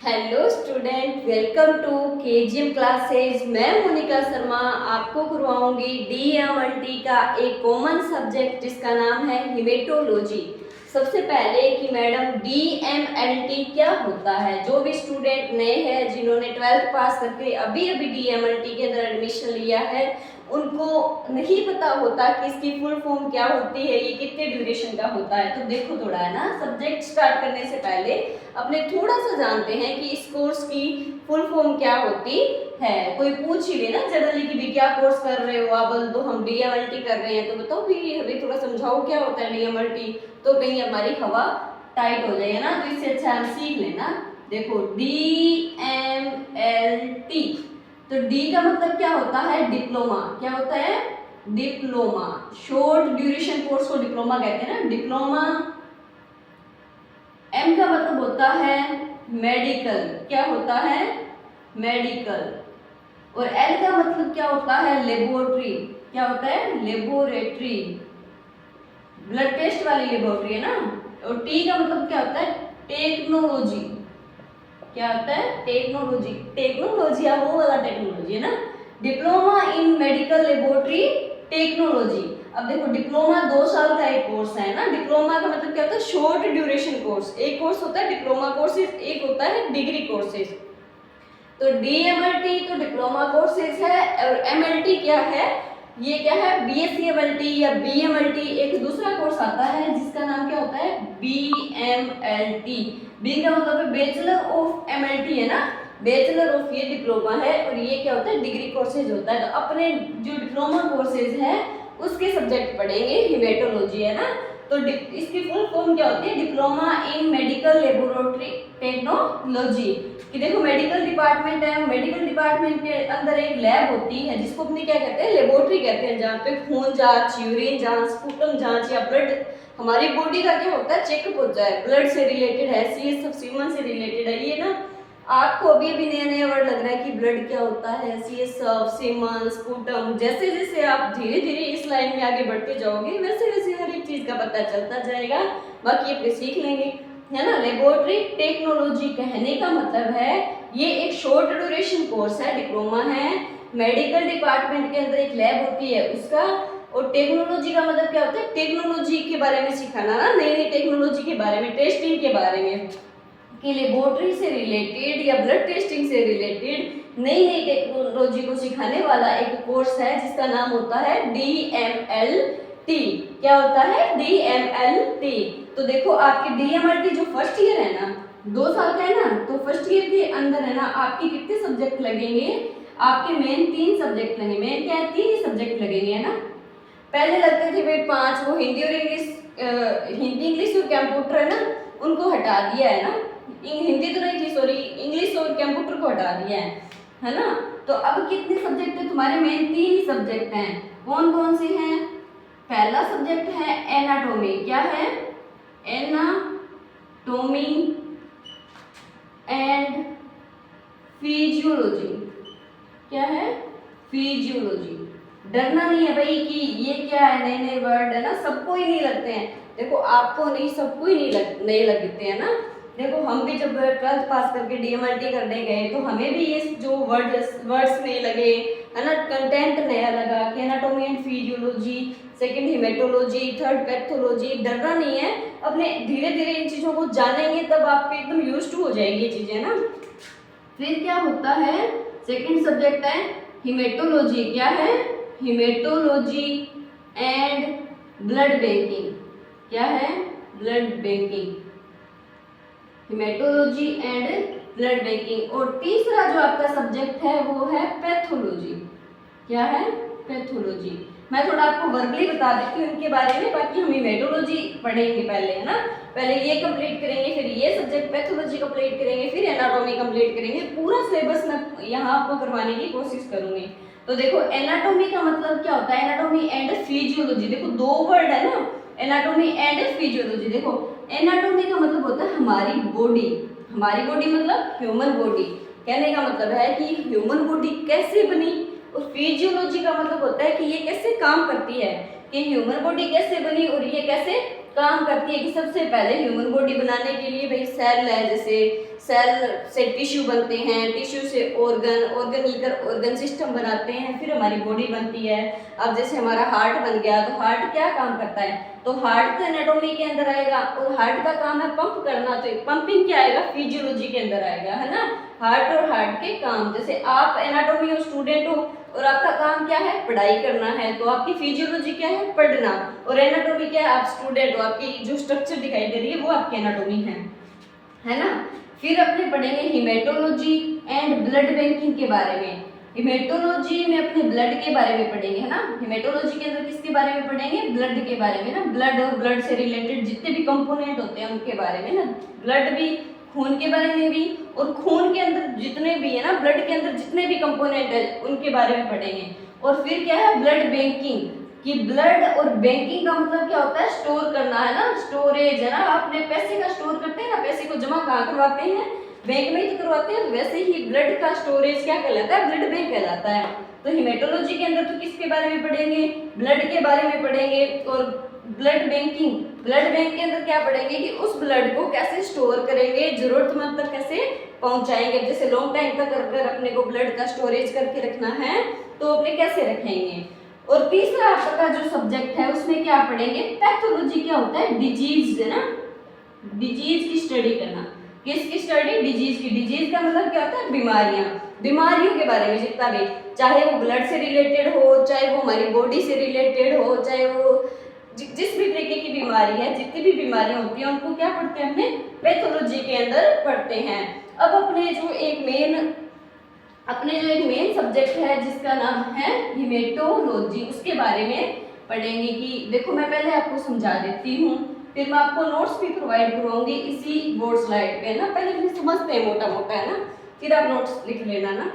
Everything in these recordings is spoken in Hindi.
Hello student, welcome to KGM classes. मैं मोनिका शर्मा आपको करवाऊंगी डीएमएलटी का एक कॉमन सब्जेक्ट जिसका नाम है हिमेटोलॉजी। सबसे पहले कि मैडम डीएमएलटी क्या होता है। जो भी स्टूडेंट नए हैं जिन्होंने 12th पास करके अभी अभी डीएमएलटी के अंदर एडमिशन लिया है उनको नहीं पता होता कि इसकी फुल फॉर्म क्या होती है, ये कितने ड्यूरेशन का होता है। तो देखो थोड़ा है ना, सब्जेक्ट स्टार्ट करने से पहले अपने थोड़ा सा जानते हैं कि इस कोर्स की फुल फॉर्म क्या होती है। कोई पूछ ही लेना जनरली कि भी क्या कोर्स कर रहे हो आप, बोल दो हम डीएमएलटी कर रहे हैं, तो बताओ भी हमें थोड़ा समझाओ क्या होता है डीएमएलटी, तो कहीं हमारी हवा टाइट हो जाएगा ना। तो इससे अच्छा हम सीख लेना। देखो डीएमएलटी, तो डी का मतलब क्या होता है, डिप्लोमा। क्या होता है, डिप्लोमा। शॉर्ट ड्यूरेशन कोर्स को डिप्लोमा कहते हैं ना, डिप्लोमा। एम का मतलब होता है मेडिकल। क्या होता है, मेडिकल। और एल का मतलब क्या होता है, लेबोरेटरी। क्या होता है, लेबोरेटरी, ब्लड टेस्ट वाली लेबोरेटरी है ना। और टी का मतलब क्या होता है, टेक्नोलॉजी। क्या होता है, टेक्नोलॉजी। टेक्नोलॉजी वो वाला टेक्नोलॉजी है ना, diploma in medical laboratory technology. अब देखो डिप्लोमा 2 साल का एक कोर्स है ना। डिप्लोमा का मतलब क्या होता है, शॉर्ट ड्यूरेशन कोर्स। एक कोर्स होता है डिप्लोमा कोर्सेज, एक होता है डिग्री कोर्सेज। तो डीएमएलटी तो डिप्लोमा कोर्सेज है, और एमएलटी क्या है, ये क्या है, बीएससी एमएलटी या बीएमएलटी। एक दूसरा कोर्स आता है जिसका नाम क्या होता है, बीएमएलटी। बी का मतलब है बैचलर ऑफ एमएलटी है ना, बैचलर ऑफ ये डिप्लोमा है, और ये क्या होता है, डिग्री कोर्सेज होता है। तो अपने जो डिप्लोमा कोर्सेज है उसके सब्जेक्ट पढ़ेंगे, हिमेटोलॉजी है ना। तो इसकी फुल फॉर्म क्या होती है, diploma in medical laboratory technology. कि देखो मेडिकल डिपार्टमेंट है, मेडिकल डिपार्टमेंट के अंदर एक लैब होती है जिसको अपनी क्या कहते हैं, लेबोरेटरी कहते हैं, जहाँ पे खून जांच, यूरिन जांच, स्पूटम जांच या ब्लड, हमारी बॉडी का क्या होता है, चेकअप होता है। ब्लड से रिलेटेड है, सीएसएफ सीमन से रिलेटेड है ये ना। आपको अभी अभी नया नया वर्ड लग रहा है कि ब्लड क्या होता है, सीएसएफ, सीमन, स्पूटम। जैसे जैसे आप धीरे धीरे इस लाइन में आगे बढ़ते जाओगे वैसे वैसे हर एक चीज का पता चलता जाएगा, बाकी अपने सीख लेंगे, है ना। लेबोरेटरी टेक्नोलॉजी कहने का मतलब है ये एक शॉर्ट ड्यूरेशन कोर्स है, डिप्लोमा है, मेडिकल डिपार्टमेंट के अंदर एक लैब होती है उसका। और टेक्नोलॉजी का मतलब क्या होता है, टेक्नोलॉजी के बारे में सिखाना ना, नई नई टेक्नोलॉजी के बारे में, टेस्टिंग के बारे में, कि लेबोरेटरी से रिलेटेड या ब्लड टेस्टिंग से रिलेटेड नई नई टेक्नोलॉजी को सिखाने वाला एक कोर्स है जिसका नाम होता है डीएमएलटी। क्या होता है, डीएमएलटी। तो देखो आपके डीएमएलटी जो फर्स्ट ईयर है ना, 2 साल का है ना, तो फर्स्ट ईयर के अंदर है ना आपके कितने सब्जेक्ट लगेंगे, आपके मेन 3 सब्जेक्ट लगेंगे। मेन क्या है, 3 ही सब्जेक्ट लगेंगे, है ना। पहले लगते थे भाई 5, वो हिंदी और इंग्लिश, हिंदी इंग्लिश और कंप्यूटर है ना, उनको हटा दिया है ना। हिंदी तो नहीं थी, सॉरी, इंग्लिश और कंप्यूटर को हटा दिया है ना। तो अब कितने सब्जेक्ट है तुम्हारे, मेन 3 सब्जेक्ट हैं। कौन कौन से हैं, पहला सब्जेक्ट है एनाटॉमी। क्या है, एनाटॉमी एंड फिजियोलॉजी। क्या है, फिजियोलॉजी। डरना नहीं है भाई कि ये क्या है, नए नए वर्ड है ना, सबको ही नहीं लगते हैं। देखो आपको नहीं, सबको ही नहीं लगते हैं ना। देखो हम भी जब 12th पास करके डीएमएलटी करने गए तो हमें भी ये जो वर्ड्स नए लगे, है ना, कंटेंट नया लगा कि anatomy and physiology, second haematology, third pathology. डरना नहीं है, अपने धीरे धीरे इन चीज़ों को जानेंगे तब आपको एकदम यूज्ड टू हो जाएगी ये चीज़ें ना। फिर क्या होता है, सेकंड सब्जेक्ट है हिमेटोलॉजी। क्या है, हिमेटोलॉजी एंड ब्लड बैंकिंग। क्या है, blood banking, haematology and blood banking. और तीसरा जो आपका सब्जेक्ट है वो है पैथोलॉजी। क्या है, पैथोलॉजी। मैं थोड़ा आपको वर्बली बता देती हूँ इनके बारे में, बाकी हम हिमेटोलॉजी पढ़ेंगे पहले, है ना। पहले ये कंप्लीट करेंगे, फिर ये सब्जेक्ट पैथोलॉजी कंप्लीट करेंगे, फिर एनाटॉमी कंप्लीट करेंगे। पूरा सिलेबस मैं यहाँ आपको करवाने की कोशिश करूंगी। तो देखो एनाटॉमी का मतलब क्या होता है, एनाटॉमी एंड फिजियोलॉजी। देखो 2 वर्ड है ना, एनाटॉमी एंड फिजियोलॉजी। देखो एनाटॉमी का मतलब होता है हमारी बॉडी, हमारी बॉडी मतलब ह्यूमन बॉडी। कहने का मतलब है कि ह्यूमन बॉडी कैसे बनी, और फिजियोलॉजी का मतलब होता है कि ये कैसे काम करती है, कि ह्यूमन बॉडी कैसे बनी और ये कैसे काम करती है कि सबसे पहले ह्यूमन बॉडी बनाने के लिए भाई सेल है, जैसे सेल से टिश्यू बनते हैं, टिश्यू से ऑर्गन, ऑर्गन मिलकर ऑर्गन सिस्टम बनाते हैं, फिर हमारी बॉडी बनती है। अब जैसे हमारा हार्ट बन गया तो हार्ट क्या काम करता है, तो हार्ट तो एनाटॉमी के अंदर आएगा और हार्ट का काम है पंप करना, तो पंपिंग क्या आएगा, फिजियोलॉजी के अंदर आएगा, है ना। हार्ट और हार्ट के काम, जैसे आप एनाटॉमी और स्टूडेंट हो और आपका काम क्या है, पढ़ाई करना है, तो आपकी फिजियोलॉजी क्या है, पढ़ना, और एनाटॉमी क्या है, आप स्टूडेंट हो, आपकी जो स्ट्रक्चर दिखाई दे रही है वो आपकी एनाटॉमी है ना। फिर अपने पढ़ेंगे हिमेटोलॉजी एंड ब्लड बैंकिंग के बारे में। हिमेटोलॉजी में अपने ब्लड के बारे में पढ़ेंगे, है ना। हिमेटोलॉजी के अंदर किसके बारे में पढ़ेंगे, ब्लड के बारे में ना, ब्लड और ब्लड से रिलेटेड जितने भी कंपोनेंट होते हैं उनके बारे में ना, ब्लड भी, खून के बारे में भी, और खून के अंदर जितने भी है ना, ब्लड के अंदर जितने भी कंपोनेंट है उनके बारे में पढ़ेंगे। और फिर क्या है, ब्लड बैंकिंग, कि ब्लड और बैंकिंग का मतलब क्या होता है, स्टोर करना, है ना, स्टोरेज, है ना। आपने पैसे का स्टोर करते हैं ना, पैसे को जमा कहाँ करवाते हैं, बैंक में ही तो करवाते हैं, वैसे ही ब्लड का स्टोरेज क्या कहलाता है, ब्लड बैंक कहलाता है। तो हिमेटोलॉजी के अंदर तो किसके बारे में पढ़ेंगे, ब्लड के बारे में पढ़ेंगे। और ब्लड बैंकिंग, ब्लड बैंक के अंदर क्या पढ़ेंगे कि उस ब्लड को कैसे स्टोर करेंगे, जरूरतमंद तक कैसे पहुंचाएंगे। जैसे लॉन्ग टाइम तक अगर अपने को ब्लड का स्टोरेज करके रखना है तो अपने कैसे रखेंगे। और तीसरा आपका जो सब्जेक्ट है उसमें क्या पढ़ेंगे, पैथोलॉजी, क्या होता है, डिजीज, है ना, डिजीज की स्टडी करना। किसकी स्टडी, डिजीज की। डिजीज का मतलब क्या होता है, बीमारियां, बीमारियों के बारे में जितना भी, चाहे वो ब्लड से रिलेटेड हो, चाहे वो हमारी बॉडी से रिलेटेड हो, चाहे वो जिस भी तरीके की बीमारी है, जितनी भी बीमारियां होती हैं उनको क्या पढ़ते हैं, हमने पैथोलॉजी के अंदर पढ़ते हैं। अब अपने जो एक मेन सब्जेक्ट है जिसका नाम है हिमेटोलॉजी, उसके बारे में पढ़ेंगे। कि देखो मैं पहले आपको समझा देती हूँ, फिर मैं आपको नोट्स भी प्रोवाइड करवाऊंगी इसी बोर्ड स्लाइड पे ना। पहले अपने समझते हैं मोटा मोटा, है ना, फिर आप नोट्स लिख लेना ना।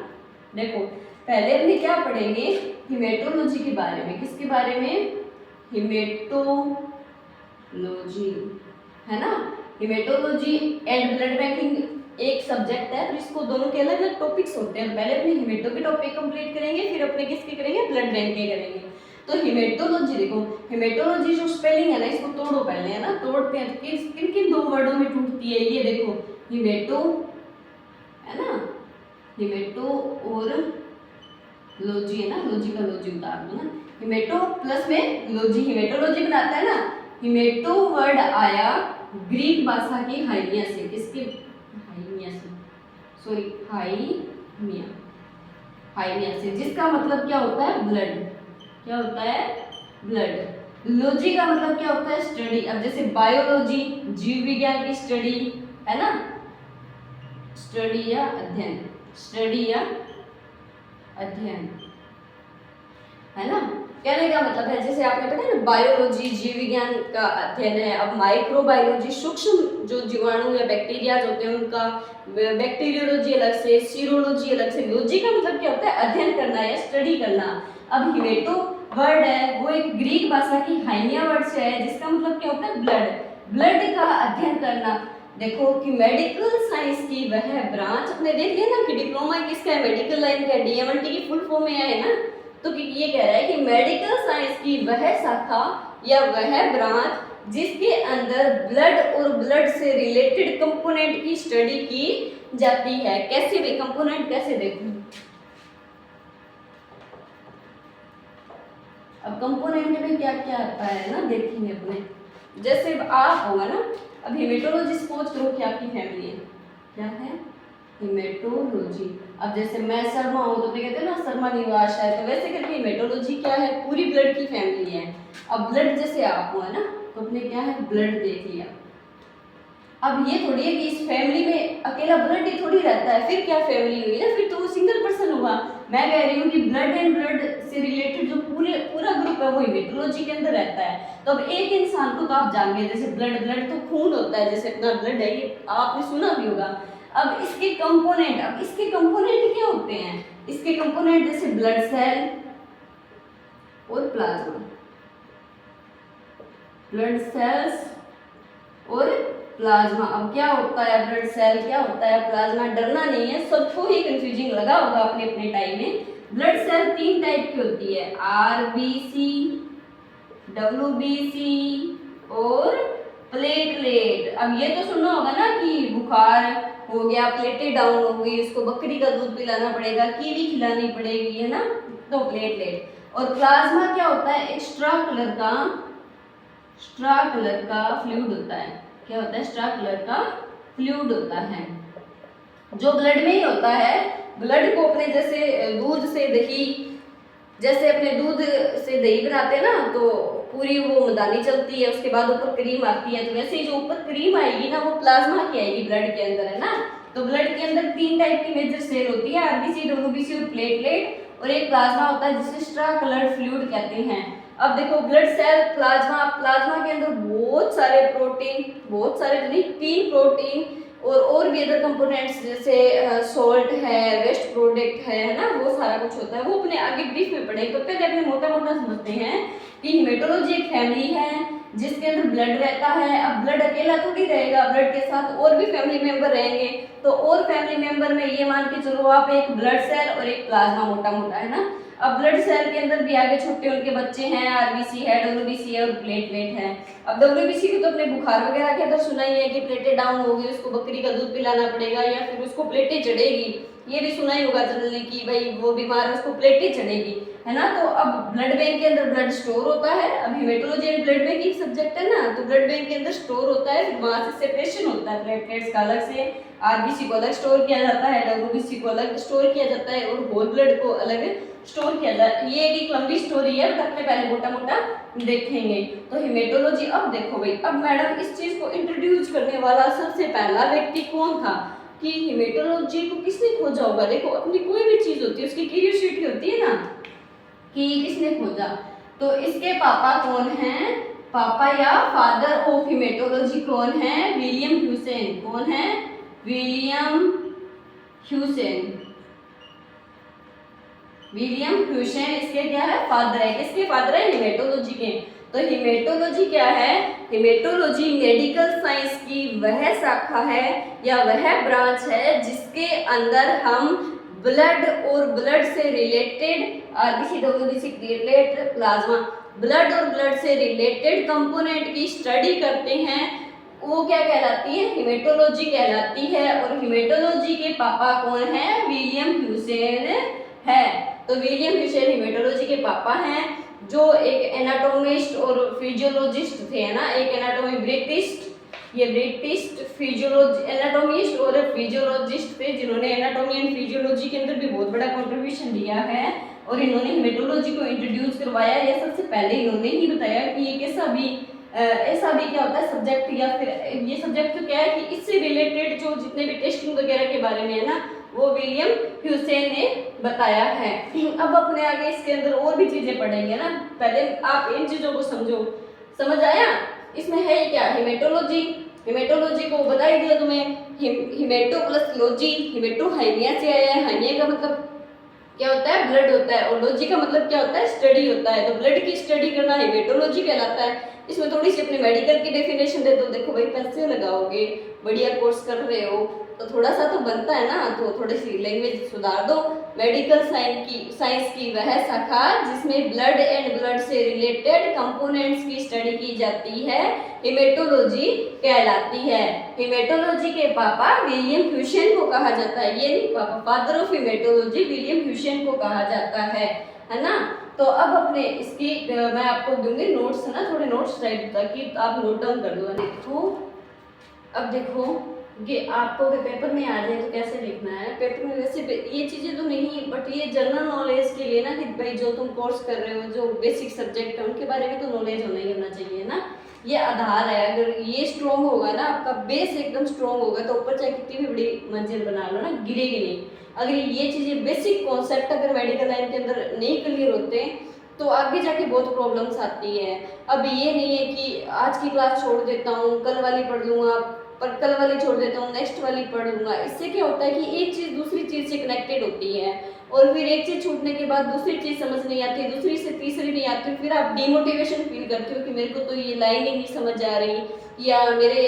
देखो पहले अपने क्या पढ़ेंगे, हिमेटोलॉजी के बारे में। किसके बारे में, हिमेटोलॉजी, है ना। हिमेटोलॉजी एंड ब्लड बैंकिंग एक सब्जेक्ट है, तो इसको दोनों के अलग अलग टॉपिक्स होते हैं। पहले अपने हिमेटो के टॉपिक कंप्लीट करेंगे, फिर अपने किसके करेंगे, ब्लड बैंक के करेंगे। तो हिमेटोलॉजी देखो, हिमेटोलॉजी जो स्पेलिंग है ना, इसको तोड़ो पहले, है ना, तोड़ते हैं तो किन किन दो वर्डों में टूटती है, ये देखो हिमेटो, है ना, हिमेटो और लॉजी, है ना, लॉजी का लॉजी उतार दो ना, हिमेटो प्लस में लॉजी, हिमेटोलॉजी बनाता है ना। हिमेटो वर्ड आया ग्रीक भाषा की हाइमिया से, किसके, हाइमिया से, सॉरी हाइमिया से, जिसका मतलब क्या होता है, ब्लड, क्या होता है, ब्लड। लॉजी का मतलब क्या होता है, स्टडी। अब जैसे बायोलॉजी, जीव विज्ञान की स्टडी, है ना, स्टडी या अध्ययन, स्टडी या अध्ययन, है ना। कहने का मतलब है, जैसे आपने पता है ना, बायोलॉजी जीव विज्ञान का अध्ययन है। अब माइक्रोबायोलॉजी सूक्ष्म जो जीवाणु या बैक्टीरिया होते हैं उनका, बैक्टीरियोलॉजी अलग से, सीरोलॉजी अलग से। लॉजी का मतलब क्या होता है, अध्ययन करना या स्टडी करना। अब हिमेटो वर्ड है वो एक ग्रीक भाषा की हाइमिया वर्ड से है, जिसका मतलब क्या होता है, ब्लड, ब्लड का अध्ययन करना। देखो कि मेडिकल साइंस की वह ब्रांच, अपने देख लिया ना कि डिप्लोमा किसका है, मेडिकल लाइन का, डीएमएलटी की फुल फॉर्म में है ना। तो ये कह रहा है कि मेडिकल साइंस की वह शाखा या वह ब्रांच जिसके अंदर ब्लड और ब्लड से रिलेटेड कंपोनेंट की स्टडी की जाती है। कैसे भी कंपोनेंट कैसे देखो, अब कंपोनेंट में क्या क्या आता है ना, देखेंगे अपने। जैसे आप होगा ना, अब हिमेटोलॉजी सपोज करो कि आपकी फैमिली है, क्या है, हिमेटोलॉजी। अब जैसे मैं शर्मा हूँ तो कहते हैं ना शर्मा निवास है, तो वैसे करके हिमेटोलॉजी क्या है, पूरी ब्लड की फैमिली है। अब ब्लड जैसे आप हो, है ना, तो अपने क्या है, ब्लड देख लिया। अब ये थोड़ी है कि इस फैमिली में अकेला ब्लड ही थोड़ी रहता है, फिर क्या फैमिली हुई ना, फिर तो वो सिंगल पर्सन हुआ। मैं कह रही हूँ कि ब्लड एंड ब्लड से रिलेटेड जो पूरा ग्रुप है वो हिमेटोलॉजी के अंदर रहता है। तो अब एक इंसान को तो आप जान गए, जैसे ब्लड तो खून होता है, जैसे अपना ब्लड है, ये आपने सुना भी होगा। अब इसके कंपोनेंट क्या होते हैं, इसके कंपोनेंट जैसे ब्लड सेल और प्लाज्मा, ब्लड सेल्स और प्लाज्मा। अब क्या होता है ब्लड सेल, क्या होता है प्लाज्मा, डरना नहीं है, सबको ही कंफ्यूजिंग लगा होगा अपने अपने टाइम में। ब्लड सेल 3 टाइप की होती है, आरबीसी, डब्ल्यूबीसी और प्लेटलेट। अब ये तो सुनना होगा ना कि बुखार हो गया, प्लेटें डाउन हो गई, उसको बकरी का दूध पिलाना पड़ेगा, कीवी खिलानी पड़ेगी, है ना, तो प्लेटलेट। और प्लाज्मा क्या होता है, एक्स्ट्रा कलर का फ्लूइड होता है। क्या होता है, एक्स्ट्रा कलर का फ्लूइड होता है जो ब्लड में ही होता है। ब्लड को अपने जैसे दूध से दही, जैसे अपने दूध से दही बनाते हैं ना, तो पूरी वो मदानी चलती है, उसके बाद ऊपर क्रीम आती है, तो वैसे ही जो ऊपर क्रीम आएगी ना, वो प्लाज्मा की आएगी ब्लड के अंदर, है ना। तो ब्लड के अंदर 3 टाइप की मेजर सेल होती है, आरबीसी, डब्ल्यूबीसी और प्लेटलेट, और एक प्लाज्मा होता है जिसे एक्स्ट्रा कलर्ड फ्लूइड कहते हैं। अब देखो, ब्लड सेल, प्लाज्मा के अंदर बहुत सारे प्रोटीन, बहुत सारे नहीं, 3 प्रोटीन और भी अदर कंपोनेंट्स जैसे सॉल्ट है, वेस्ट प्रोडक्ट है ना, वो सारा कुछ होता है। वो अपने आगे ब्रीफ में पढ़ेंगे, तो पहले अपने मोटा मोटा समझते हैं कि हेमेटोलॉजी एक फैमिली है जिसके अंदर ब्लड रहता है। अब ब्लड अकेला थोड़ी रहेगा, ब्लड के साथ और भी फैमिली मेंबर रहेंगे, तो और फैमिली मेंबर में ये मान के चलो आप एक ब्लड सेल और एक प्लाज्मा, मोटा मोटा, है ना। अब ब्लड सेल के अंदर भी आगे छोटे उनके बच्चे हैं, आरबीसी है, डब्ल्यूबीसी है और प्लेटलेट है। अब डब्ल्यूबीसी को तो अपने बुखार वगैरह के अंदर सुना ही है कि प्लेटें डाउन होगी, उसको बकरी का दूध पिलाना पड़ेगा या फिर उसको प्लेटें चढ़ेगी, ये भी सुना ही होगा जनरली कि भाई वो बीमार है उसको प्लेटें चढ़ेगी, है ना। तो अब ब्लड बैंक के अंदर ब्लड स्टोर होता है। अब हेमेटोलॉजी एंड ब्लड बैंक एक सब्जेक्ट है ना, तो ब्लड बैंक के अंदर स्टोर होता है, फिर वहां से सेपरेशन होता है, प्लेटलेट्स का अलग से, आरबीसी को अलग स्टोर किया जाता है, डब्ल्यूबीसी को अलग स्टोर किया जाता है और होल ब्लड को अलग स्टोर किया जाता है। ये एक लंबी स्टोरी है, बट अपने पहले मोटा मोटा देखेंगे। तो हेमेटोलॉजी, अब देखो भाई, अब मैडम इस चीज को इंट्रोड्यूस करने वाला सबसे पहला व्यक्ति कौन था, कि हेमेटोलॉजी को किसने खोजा होगा। देखो, अपनी कोई भी चीज होती है उसकी क्यूरियोसिटी होती है ना, कि किसने खोजा, तो इसके पापा कौन हैं, पापा या फादर ऑफ हेमेटोलॉजी कौन है, विलियम ह्यूसेन। कौन है, विलियम ह्यूसेन। विलियम ह्यूसेन इसके क्या है, फादर है। किसके फादर है, हेमेटोलॉजी के। तो हेमेटोलॉजी क्या है, हेमेटोलॉजी मेडिकल साइंस की वह शाखा है या वह ब्रांच है जिसके अंदर हम ब्लड और ब्लड से related RBC, WBC, platelet, plasma, blood और ब्लड से रिलेटेड कंपोनेंट की स्टडी करते हैं, वो क्या कहलाती है, हेमेटोलॉजी कहलाती है। और हेमेटोलॉजी के पापा कौन है, विलियम ह्यूसेन है। तो विलियम ह्यूसेन हेमेटोलॉजी के पापा हैं, जो एक एनाटोमिस्ट और फिजियोलॉजिस्ट थे, है ना, एक एनाटोमी ब्रिटिस्ट, ये ब्रिटिश फिजियोलॉजी, एनाटोमिस्ट और फिजियोलॉजिस्ट थे, जिन्होंने एनाटोमी एंड फिजियोलॉजी के अंदर भी बहुत बड़ा कंट्रीब्यूशन दिया है और इन्होंने हेमेटोलॉजी को इंट्रोड्यूस करवाया। ये सबसे पहले इन्होंने ही बताया कि ये ऐसा भी क्या होता है सब्जेक्ट, या फिर ये सब्जेक्ट तो क्या है कि इससे रिलेटेड जो जितने भी टेस्टिंग वगैरह के बारे में है ना, वो विलियम ह्यूसेन ने बताया है। अब अपने आगे इसके अंदर और भी चीजें पढ़ेंगे ना, पहले आप इन चीजों को समझो। समझ आया, इसमें है क्या, हेमेटोलॉजी, हेमेटोलॉजी को बता ही दिया तुम्हें, हिमेटो प्लस लॉजी, हिमेटो हाइनिया से आया है, हाइनिया का मतलब क्या होता है, ब्लड होता है, और लॉजी का मतलब क्या होता है, स्टडी होता है। तो ब्लड की स्टडी करना हेमेटोलॉजी कहलाता है। इसमें थोड़ी सी अपने मेडिकल की डेफिनेशन दे दो, देखो भाई पैसे लगाओगे, बढ़िया कोर्स कर रहे हो तो थोड़ा सा तो बनता है ना, तो थोड़ी सी लैंग्वेज सुधार दो। मेडिकल साइंस की वह शाखा जिसमें ब्लड एंड ब्लड से रिलेटेड कंपोनेंट्स की स्टडी की जाती है, हेमेटोलॉजी कहलाती है। हेमेटोलॉजी के पापा विलियम ह्यूसेन को कहा जाता है, ये नहीं पापा, father of haematology William Heusen को कहा जाता है ना। तो अब अपने इसकी मैं आपको दूंगी नोट्स, है ना, थोड़े नोट्स टाइप ताकि आप नोट डाउन कर दो। देखो, अब देखो ये आपको पेपर में आ जाए तो कैसे लिखना है। पेपर में वैसे ये चीज़ें तो नहीं, बट ये जनरल नॉलेज के लिए ना, कि भाई जो तुम कोर्स कर रहे हो, जो बेसिक सब्जेक्ट है उनके बारे में तो नॉलेज होना ही होना चाहिए ना, ये आधार है। अगर ये स्ट्रॉन्ग होगा ना, आपका बेस एकदम स्ट्रॉन्ग होगा, तो ऊपर चाहे कितनी भी बड़ी मंजिल बना लो ना, गिरेगी नहीं। अगर ये चीज़ें बेसिक कॉन्सेप्ट अगर मेडिकल लाइन के अंदर नहीं क्लियर होते तो आगे जाके बहुत प्रॉब्लम्स आती है। अब ये नहीं है कि आज की क्लास छोड़ देता हूँ, कल वाली पढ़ लूँगा, पर कल वाली छोड़ देता हूँ, नेक्स्ट वाली पढ़ लूँगा। इससे क्या होता है कि एक चीज़ दूसरी चीज़ से कनेक्टेड होती है, और फिर एक चीज़ छूटने के बाद दूसरी चीज़ समझ नहीं आती, दूसरी से तीसरी नहीं आती, फिर आप डिमोटिवेशन फील करते हो कि मेरे को तो ये लाइन ही नहीं समझ आ रही, या मेरे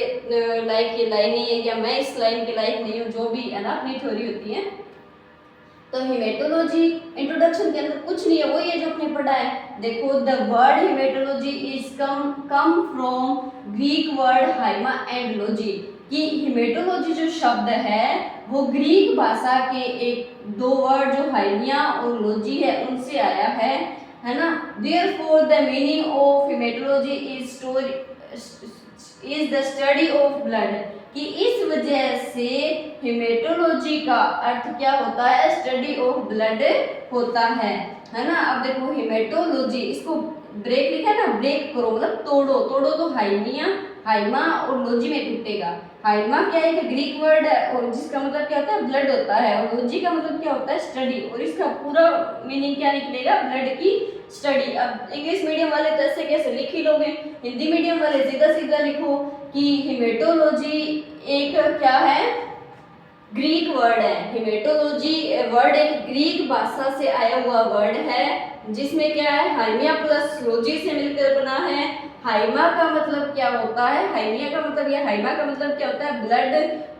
लाइक ये लाइन नहीं है, या मैं इस लाइन के लायक नहीं हूँ, जो भी है ना अपनी थ्योरी होती है। तो हेमेटोलॉजी इंट्रोडक्शन के अंदर कुछ नहीं है, वही है जो आपने पढ़ा है। देखो the word haematology is come from Greek word haima and logy, कि हेमेटोलॉजी जो शब्द है वो ग्रीक भाषा के एक दो वर्ड जो हाइमिया और लॉजी है उनसे आया है ना। Therefore the meaning of haematology is the study of blood, कि इस वजह से हेमेटोलॉजी का अर्थ क्या होता है, स्टडी ऑफ ब्लड होता है ना। अब देखो हेमेटोलॉजी, इसको ब्रेक लिखा है ना, ब्रेक करो मतलब तोड़ो, तोड़ो तो हाइमा और लॉजी में टूटेगा। हाइमा क्या है कि ग्रीक वर्ड है और जिसका मतलब क्या होता है ब्लड होता है, और लॉजी का मतलब क्या होता है स्टडी, और इसका पूरा मीनिंग क्या निकलेगा, ब्लड की स्टडी। अब इंग्लिश मीडियम वाले तो ऐसे कैसे लिख ही लोगे, हिंदी मीडियम वाले सीधा सीधा लिखो कि हेमेटोलॉजी एक क्या है, ग्रीक वर्ड है। हेमेटोलॉजी वर्ड एक ग्रीक भाषा से आया हुआ वर्ड है, जिसमें क्या है हाइमिया प्लस लॉजी से मिलकर बना है। हाइमा का मतलब क्या होता है, हाइमिया का मतलब या हाइमा का मतलब क्या होता है ब्लड,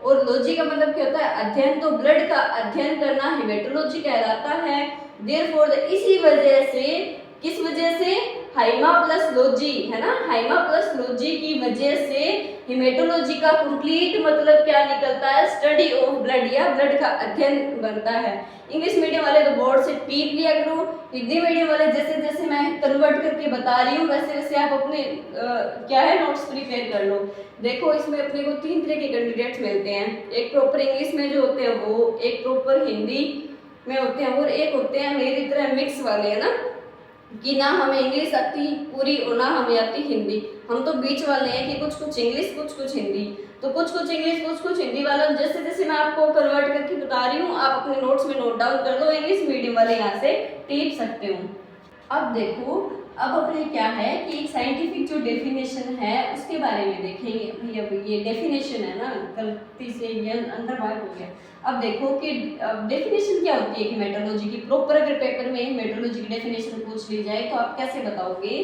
और लॉजी का मतलब क्या होता है अध्ययन, तो ब्लड का अध्ययन करना हेमेटोलॉजी कहलाता है। देयरफॉर इसी वजह से, किस वजह से, हाइमा प्लस लॉजी है ना, हाइमा प्लस लॉजी की वजह से हेमेटोलॉजी का कंप्लीट मतलब क्या निकलता है, स्टडी ऑफ ब्लड या ब्लड का अध्ययन बनता है। इंग्लिश मीडियम वाले तो बोर्ड से टीप लिया करो, हिंदी मीडियम वाले जैसे जैसे मैं कन्वर्ट करके बता रही हूँ वैसे वैसे आप अपने क्या है नोट्स प्रिपेयर कर लो। देखो इसमें अपने को 3 तरह के कैंडिडेट्स मिलते हैं, एक प्रॉपर इंग्लिश में जो होते हैं वो, एक प्रॉपर हिंदी में होते हैं, और एक होते हैं मेरी तरह मिक्स वाले, है ना, कि ना हमें इंग्लिश आती पूरी और ना हमें आती हिंदी। हम तो बीच वाले हैं कि कुछ कुछ इंग्लिश कुछ कुछ हिंदी, तो कुछ कुछ इंग्लिश कुछ कुछ हिंदी वाला जैसे जैसे मैं आपको कन्वर्ट करके बता रही हूँ आप अपने नोट्स में नोट डाउन कर दो, इंग्लिश मीडियम वाले यहाँ से टीप सकते हो। अब देखो अब अपने क्या है कि एक साइंटिफिक जो डेफिनेशन है उसके बारे में देखेंगे। भैया ये डेफिनेशन है ना, गलती से ये अंदर बाहर हो गया। अब देखो कि डेफिनेशन क्या होती है हेमेटोलॉजी की, प्रॉपर अगर पेपर में हेमेटोलॉजी की डेफिनेशन पूछ ली जाए तो आप कैसे बताओगे।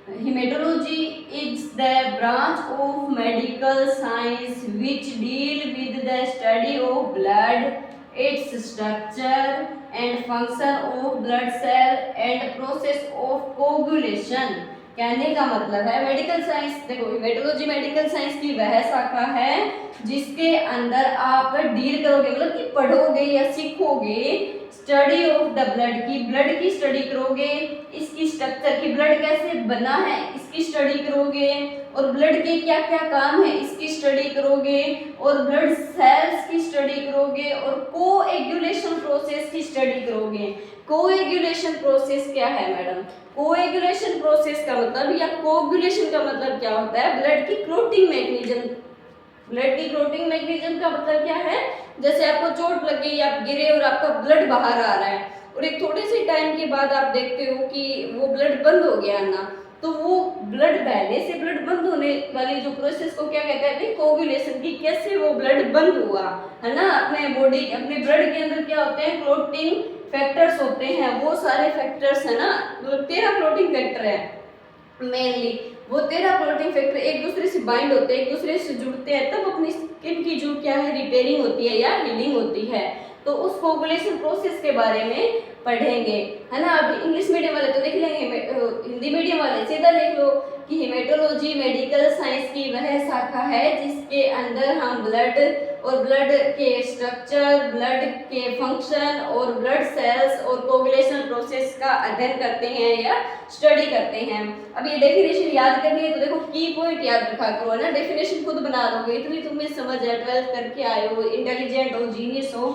Haematology is the branch of medical science which deal with the study of blood, its structure and function of blood cell and process of coagulation। कहने का मतलब है मेडिकल साइंस, देखो हेमेटोलॉजी मेडिकल साइंस की वह शाखा है जिसके अंदर आप डील करोगे मतलब कि पढ़ोगे या सीखोगे स्टडी ऑफ द ब्लड की, ब्लड की स्टडी करोगे, इसकी स्ट्रक्चर की, ब्लड कैसे बना है इसकी स्टडी करोगे, और ब्लड के क्या क्या काम है इसकी स्टडी करोगे, और ब्लड सेल्स की स्टडी करोगे, और कोएगुलेशन प्रोसेस की स्टडी करोगे। कोएगुलेशन प्रोसेस क्या है मैडम, कोएगुलेशन प्रोसेस का मतलब या कोगुलेशन का मतलब क्या होता है, ब्लड की क्लोटिंग मैकेनिज्म। ब्लड की क्लोटिंग मैकेनिज्म का मतलब क्या है, जैसे आपको चोट लग गई, आप गिरे और आपका ब्लड बाहर आ रहा है, और एक थोड़े से टाइम के बाद आप देखते हो कि वो ब्लड बंद हो गया ना, तो वो ब्लड बहने से ब्लड बंद होने वाली जो प्रोसेस को क्या कहते हैं, कोगुलेशन की, कैसे वो ब्लड बंद हुआ है ना। अपने बॉडी अपने ब्लड के अंदर क्या होते हैं, क्लोटिंग फैक्टर्स होते हैं, वो सारे फैक्टर्स है ना, मतलब 13 क्लोटिंग फैक्टर है मेनली, वो 13 क्लोटिंग फैक्टर एक दूसरे से बाइंड होते हैं, एक दूसरे से जुड़ते हैं, तब अपनी स्किन की जो क्या है रिपेयरिंग होती है या हीलिंग होती है। तो उस कोगुलेशन प्रोसेस के बारे में पढ़ेंगे, है ना। अब इंग्लिश मीडियम वाले तो लिख लेंगे, हिंदी मीडियम वाले सीधा लिख लो कि हेमेटोलॉजी मेडिकल साइंस की वह शाखा है जिसके अंदर हम ब्लड और ब्लड के स्ट्रक्चर, ब्लड के फंक्शन और ब्लड सेल्स और कोगुलेशन प्रोसेस का अध्ययन करते हैं या स्टडी करते हैं। अब ये डेफिनेशन याद करनी है तो देखो की पॉइंट याद रखा करो, है ना, डेफिनेशन खुद बना लोगे, इतनी तुम्हें समझ है, 12th करके आए हो, इंटेलिजेंट हो, जीनियस हो,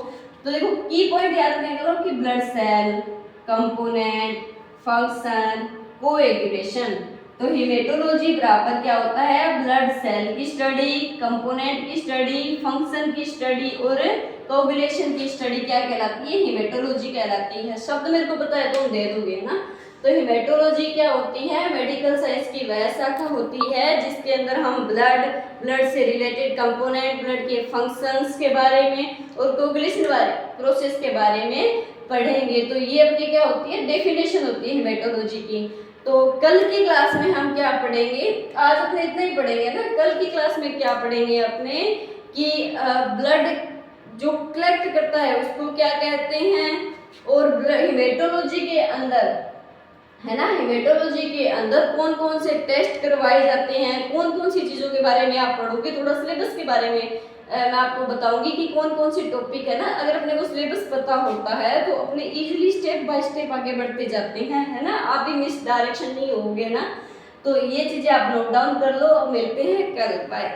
तो देखो की पॉइंट याद रखने करो कि blood cell, component, function, coagulation. तो हेमेटोलॉजी बराबर क्या होता है, ब्लड सेल की स्टडी, कंपोनेंट की स्टडी, फंक्शन की स्टडी और कोएगुलेशन की स्टडी क्या कहलाती है, हेमेटोलॉजी कहलाती है। शब्द मेरे को पता है तो दे दोगे ना। तो हेमेटोलॉजी क्या होती है, मेडिकल साइंस की वह शाखा होती है जिसके अंदर हम ब्लड से रिलेटेड कंपोनेंट, ब्लड के फंक्शंस के बारे में और कोएगुलेशन वाले प्रोसेस के बारे में पढ़ेंगे। तो ये अपनी क्या होती है, डेफिनेशन होती है हेमेटोलॉजी की। तो कल की क्लास में हम क्या पढ़ेंगे, आज अपने इतना ही पढ़ेंगे ना, कल की क्लास में क्या पढ़ेंगे अपने कि ब्लड जो कलेक्ट करता है उसको क्या कहते हैं, हेमेटोलॉजी के अंदर है ना, हेमेटोलॉजी के अंदर कौन कौन से टेस्ट करवाए जाते हैं, कौन कौन सी चीज़ों के बारे में आप पढ़ोगे, थोड़ा सिलेबस के बारे में मैं आपको बताऊंगी कि कौन कौन सी टॉपिक है ना। अगर अपने को सिलेबस पता होता है तो अपने इजीली स्टेप बाय स्टेप आगे बढ़ते जाते हैं, है ना। आप भी मिस डायरेक्शन नहीं होगे ना। तो ये चीज़ें आप नोट डाउन कर लो। अब मिलते हैं कल, बाय।